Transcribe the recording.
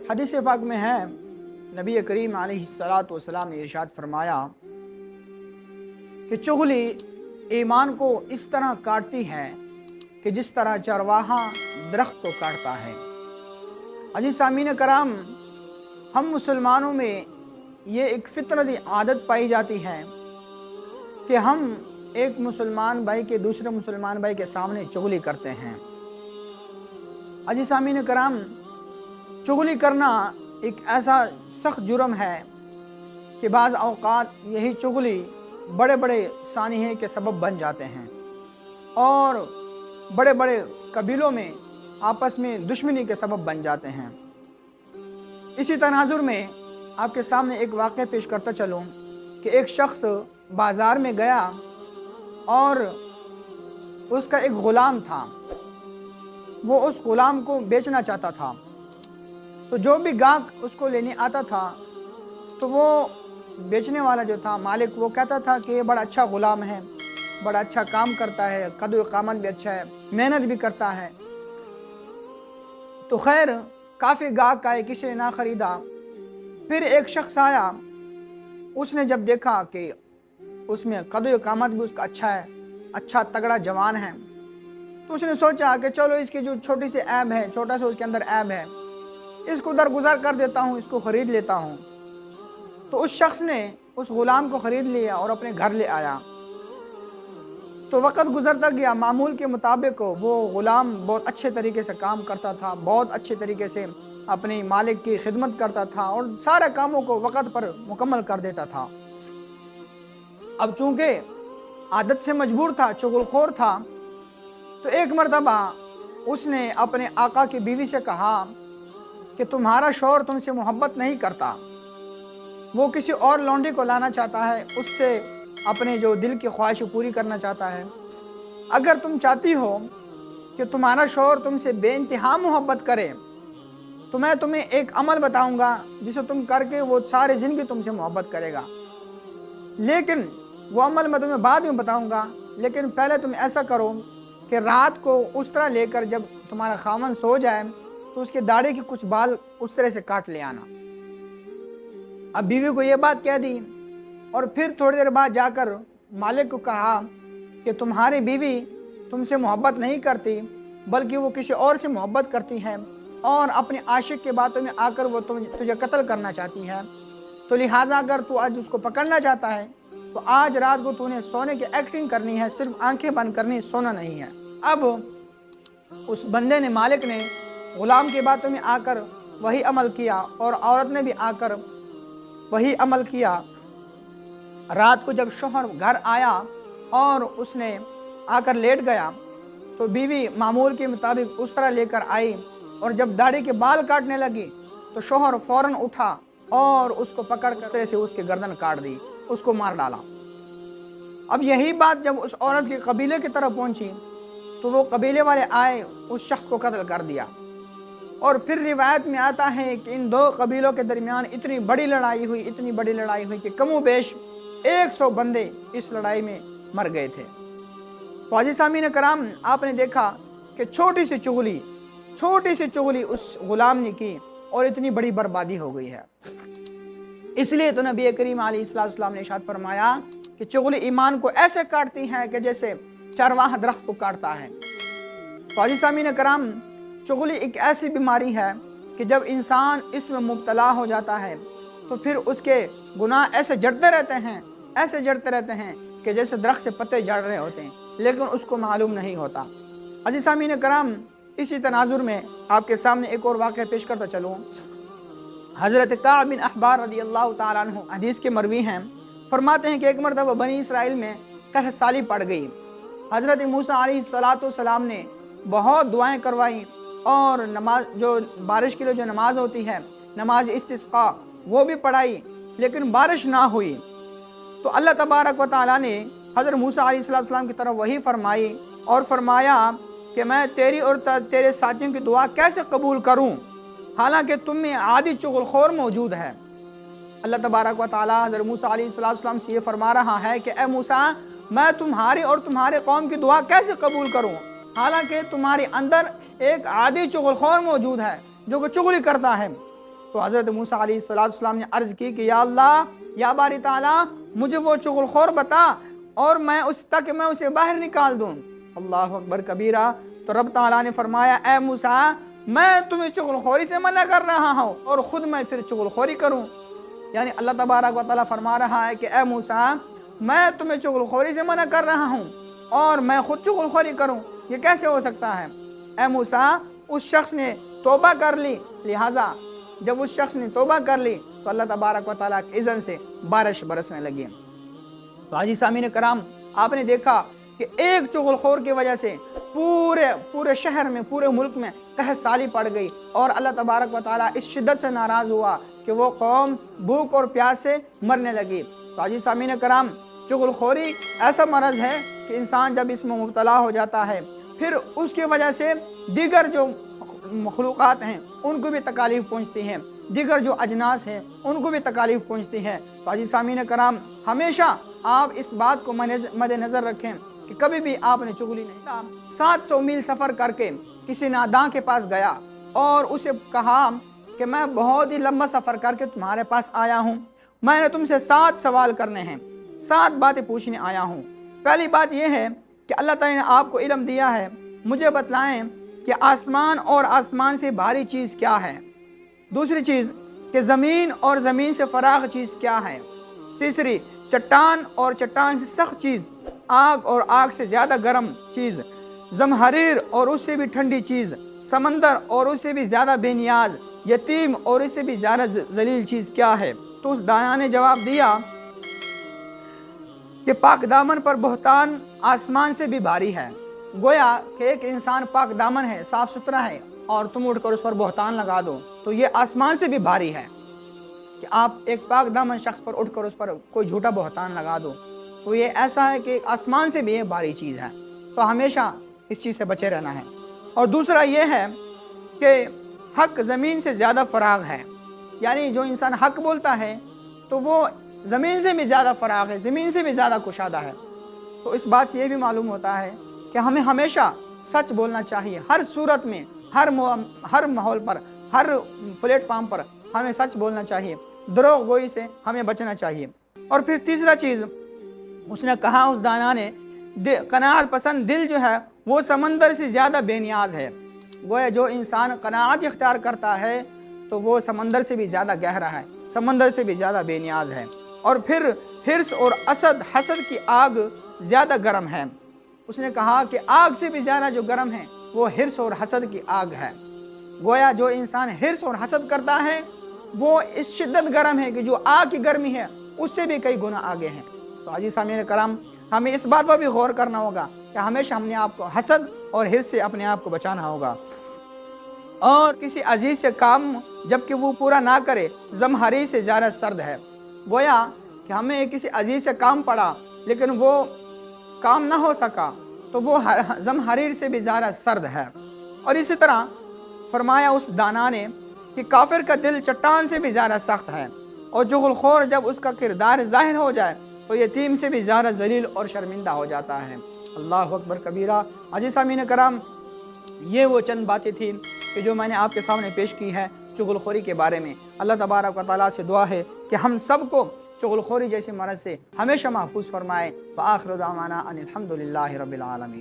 حدیث پاک میں ہے، نبی کریم علیہ الصلاۃ والسلام نے ارشاد فرمایا کہ چغلی ایمان کو اس طرح کاٹتی ہے کہ جس طرح چرواہا درخت کو کاٹتا ہے۔ عزیز سامعین کرام، ہم مسلمانوں میں یہ ایک فطرتی عادت پائی جاتی ہے کہ ہم ایک مسلمان بھائی کے دوسرے مسلمان بھائی کے سامنے چغلی کرتے ہیں۔ عزیز سامعین کرام، چغلی کرنا ایک ایسا سخت جرم ہے کہ بعض اوقات یہی چغلی بڑے بڑے سانحے کے سبب بن جاتے ہیں اور بڑے بڑے قبیلوں میں آپس میں دشمنی کے سبب بن جاتے ہیں۔ اسی تناظر میں آپ کے سامنے ایک واقعہ پیش کرتا چلوں کہ ایک شخص بازار میں گیا اور اس کا ایک غلام تھا، وہ اس غلام کو بیچنا چاہتا تھا۔ تو جو بھی گاہک اس کو لینے آتا تھا تو وہ بیچنے والا جو تھا مالک، وہ کہتا تھا کہ یہ بڑا اچھا غلام ہے، بڑا اچھا کام کرتا ہے، قد و قامت بھی اچھا ہے، محنت بھی کرتا ہے۔ تو خیر کافی گاہک آئے، کسی نے نہ خریدا۔ پھر ایک شخص آیا، اس نے جب دیکھا کہ اس میں قد و قامت بھی اس کا اچھا ہے، اچھا تگڑا جوان ہے، تو اس نے سوچا کہ چلو اس کی جو چھوٹی سی عیب ہے، چھوٹا سا اس کے اندر عیب ہے، اس کو درگزر کر دیتا ہوں، اس کو خرید لیتا ہوں۔ تو اس شخص نے اس غلام کو خرید لیا اور اپنے گھر لے آیا۔ تو وقت گزرتا گیا، معمول کے مطابق وہ غلام بہت اچھے طریقے سے کام کرتا تھا، بہت اچھے طریقے سے اپنی مالک کی خدمت کرتا تھا اور سارے کاموں کو وقت پر مکمل کر دیتا تھا۔ اب چونکہ عادت سے مجبور تھا، چغل خور تھا، تو ایک مرتبہ اس نے اپنے آقا کی بیوی سے کہا کہ تمہارا شوہر تم سے محبت نہیں کرتا، وہ کسی اور لونڈی کو لانا چاہتا ہے، اس سے اپنے جو دل کی خواہش پوری کرنا چاہتا ہے۔ اگر تم چاہتی ہو کہ تمہارا شوہر تم سے بے انتہا محبت کرے تو میں تمہیں ایک عمل بتاؤں گا جسے تم کر کے وہ سارے زندگی تم سے محبت کرے گا، لیکن وہ عمل میں تمہیں بعد میں بتاؤں گا، لیکن پہلے تم ایسا کرو کہ رات کو اس طرح لے کر جب تمہارا خاوند سو جائے تو اس کے داڑھی کے کچھ بال اس طرح سے کاٹ لے آنا۔ اب بیوی کو یہ بات کہہ دی اور پھر تھوڑی دیر بعد جا کر مالک کو کہا کہ تمہاری بیوی تم سے محبت نہیں کرتی بلکہ وہ کسی اور سے محبت کرتی ہے اور اپنے عاشق کے باتوں میں آ کر وہ تجھے قتل کرنا چاہتی ہے، تو لہٰذا اگر تو آج اس کو پکڑنا چاہتا ہے تو آج رات کو تو نے سونے کی ایکٹنگ کرنی ہے، صرف آنکھیں بند کرنی، سونا نہیں ہے۔ اب اس بندے نے، مالک نے غلام کی باتوں میں آ کر وہی عمل کیا اور عورت نے بھی آ کر وہی عمل کیا۔ رات کو جب شوہر گھر آیا اور اس نے آ کر لیٹ گیا تو بیوی معمول کے مطابق اس طرح لے کر آئی اور جب داڑھی کے بال کاٹنے لگی تو شوہر فوراً اٹھا اور اس کو پکڑ کر اس طرح سے اس کی گردن کاٹ دی، اس کو مار ڈالا۔ اب یہی بات جب اس عورت کے قبیلے کی طرف پہنچی تو وہ قبیلے والے آئے، اس شخص کو قتل کر دیا۔ اور پھر روایت میں آتا ہے کہ ان دو قبیلوں کے درمیان اتنی بڑی لڑائی ہوئی کہ کم و بیش 100 بندے اس لڑائی میں مر گئے تھے۔ تو عزیز سامعین کرام، آپ نے دیکھا کہ چھوٹی سی چغلی اس غلام نے کی اور اتنی بڑی بربادی ہو گئی ہے۔ اس لیے تو نبی کریم علیہ السلام نے ارشاد فرمایا کہ چغلی ایمان کو ایسے کاٹتی ہے کہ جیسے چرواہا درخت کو کاٹتا ہے۔ تو عزیز سامعین کرام، چغلی ایک ایسی بیماری ہے کہ جب انسان اس میں مبتلا ہو جاتا ہے تو پھر اس کے گناہ ایسے جڑتے رہتے ہیں کہ جیسے درخت سے پتے جھڑ رہے ہوتے ہیں، لیکن اس کو معلوم نہیں ہوتا۔ عزیز سامعین کرام، اسی تناظر میں آپ کے سامنے ایک اور واقعہ پیش کرتا چلوں۔ حضرت کعب بن احبار رضی اللہ تعالیٰ عنہ حدیث کے مروی ہیں، فرماتے ہیں کہ ایک مرتبہ بنی اسرائیل میں قحط سالی پڑ گئی۔ حضرت موسیٰ علیہ السلام نے بہت دعائیں کروائیں اور نماز، جو بارش کے لیے جو نماز ہوتی ہے، نماز استسقاء، وہ بھی پڑھائی، لیکن بارش نہ ہوئی۔ تو اللہ تبارک و تعالیٰ نے حضرت موسیٰ علیہ السلام کی طرف وحی فرمائی اور فرمایا کہ میں تیری اور تیرے ساتھیوں کی دعا کیسے قبول کروں حالانکہ تم میں عادی چغل خور موجود ہے۔ اللہ تبارک و تعالیٰ حضرت موسیٰ علیہ السلام سے یہ فرما رہا ہے کہ اے موسیٰ، میں تمہاری اور تمہارے قوم کی دعا کیسے قبول کروں حالانکہ تمہارے اندر ایک عادی چغل خور موجود ہے جو کہ چغلی کرتا ہے۔ تو حضرت موسیٰ علیہ السلام نے عرض کی کہ یا اللہ یا باری تعالیٰ مجھے وہ چغل خور بتا اور میں اسے باہر نکال دوں۔ اللہ اکبر کبیرہ۔ تو رب تعالیٰ نے فرمایا اے موسیٰ میں تمہیں چغل خوری سے منع کر رہا ہوں اور خود میں پھر چغل خوری کروں۔ یعنی اللہ تبارک و تعالیٰ فرما رہا ہے کہ اے موسیٰ میں تمہیں چغل خوری سے منع کر رہا ہوں اور میں خود چغل خوری کروں، یہ کیسے ہو سکتا ہے؟ اے موسیٰ اس شخص نے توبہ کر لی، لہٰذا جب اس شخص نے توبہ کر لی تو اللہ تبارک و تعالیٰ کے اذن سے بارش برسنے لگی۔ تو حاجی سامعین کرام آپ نے دیکھا کہ ایک چغل خور کی وجہ سے پورے شہر میں، پورے ملک میں قحط سالی پڑ گئی اور اللہ تبارک و تعالیٰ اس شدت سے ناراض ہوا کہ وہ قوم بھوک اور پیاس سے مرنے لگی۔ تو حاجی سامعین کرام چغل خوری ایسا مرض ہے کہ انسان جب اس میں مبتلا ہو جاتا ہے پھر اس کی وجہ سے دیگر جو مخلوقات ہیں ان کو بھی تکالیف پہنچتی ہیں، دیگر جو اجناس ہیں ان کو بھی تکالیف پہنچتی ہے۔ تو حاجی سامعین کرام ہمیشہ آپ اس بات کو مد نظر رکھیں کہ کبھی بھی آپ نے چغلی نہیں۔ 700 میل سفر کر کے کسی ناداں کے پاس گیا اور اسے کہا کہ میں بہت ہی لمبا سفر کر کے تمہارے پاس آیا ہوں، میں نے تم سے 7 سوال کرنے ہیں، 7 باتیں پوچھنے آیا ہوں۔ پہلی بات یہ ہے کہ اللہ تعالیٰ نے آپ کو علم دیا ہے، مجھے بتلائیں کہ آسمان اور آسمان سے بھاری چیز کیا ہے۔ دوسری چیز کہ زمین اور زمین سے فراخ چیز کیا ہے۔ تیسری چٹان اور چٹان سے سخت چیز، آگ اور آگ سے زیادہ گرم چیز، زمہریر اور اس سے بھی ٹھنڈی چیز، سمندر اور اس سے بھی زیادہ بے نیاز، یتیم اور اس سے بھی زیادہ ذلیل چیز کیا ہے۔ تو اس دانا نے جواب دیا کہ پاک دامن پر بہتان آسمان سے بھی بھاری ہے۔ گویا کہ ایک انسان پاک دامن ہے، صاف ستھرا ہے اور تم اٹھ کر اس پر بہتان لگا دو تو یہ آسمان سے بھی بھاری ہے کہ آپ ایک پاک دامن شخص پر اٹھ کر اس پر کوئی جھوٹا بہتان لگا دو تو یہ ایسا ہے کہ آسمان سے بھی یہ بھاری چیز ہے۔ تو ہمیشہ اس چیز سے بچے رہنا ہے۔ اور دوسرا یہ ہے کہ حق زمین سے زیادہ فراغ ہے، یعنی جو انسان حق بولتا ہے تو وہ زمین سے بھی زیادہ فراغ ہے، زمین سے بھی زیادہ کشادہ ہے۔ تو اس بات سے یہ بھی معلوم ہوتا ہے کہ ہمیں ہمیشہ سچ بولنا چاہیے، ہر صورت میں، ہر ماحول پر، ہر پلیٹ فارم پر ہمیں سچ بولنا چاہیے، دروغ گوئی سے ہمیں بچنا چاہیے۔ اور پھر تیسرا چیز اس نے کہا، اس دانا نے، قناعت پسند دل جو ہے وہ سمندر سے زیادہ بے نیاز ہے۔ گویا جو انسان قناعت اختیار کرتا ہے تو وہ سمندر سے بھی زیادہ گہرا ہے، سمندر سے بھی زیادہ بے نیاز ہے۔ اور پھر حرص اور حسد کی آگ زیادہ گرم ہے۔ اس نے کہا کہ آگ سے بھی زیادہ جو گرم ہے وہ حرص اور حسد کی آگ ہے۔ گویا جو انسان حرص اور حسد کرتا ہے وہ اس شدت گرم ہے کہ جو آگ کی گرمی ہے اس سے بھی کئی گنا آگے ہیں۔ تو عزیز سامعین کرام ہمیں اس بات پر بھی غور کرنا ہوگا کہ ہمیشہ ہم نے آپ کو حسد اور حرص سے اپنے آپ کو بچانا ہوگا۔ اور کسی عزیز سے کام جبکہ وہ پورا نہ کرے زمہریر سے زیادہ سرد ہے۔ گویا کہ ہمیں کسی عزیز سے کام پڑا لیکن وہ کام نہ ہو سکا تو وہ زمہریر سے بھی زیادہ سرد ہے۔ اور اسی طرح فرمایا اس دانا نے کہ کافر کا دل چٹان سے بھی زیادہ سخت ہے، اور چغل خور جب اس کا کردار ظاہر ہو جائے تو یتیم سے بھی زیادہ ذلیل اور شرمندہ ہو جاتا ہے۔ اللہ اکبر کبیرہ۔ عزیز سامعین کرام یہ وہ چند باتیں تھیں کہ جو میں نے آپ کے سامنے پیش کی ہے چغل خوری کے بارے میں۔ اللہ تبارک و تعالیٰ سے دعا ہے کہ ہم سب کو چغل خوری جیسے مرض سے ہمیشہ محفوظ فرمائے۔ وآخر دعوانا ان الحمد للہ رب العالمین۔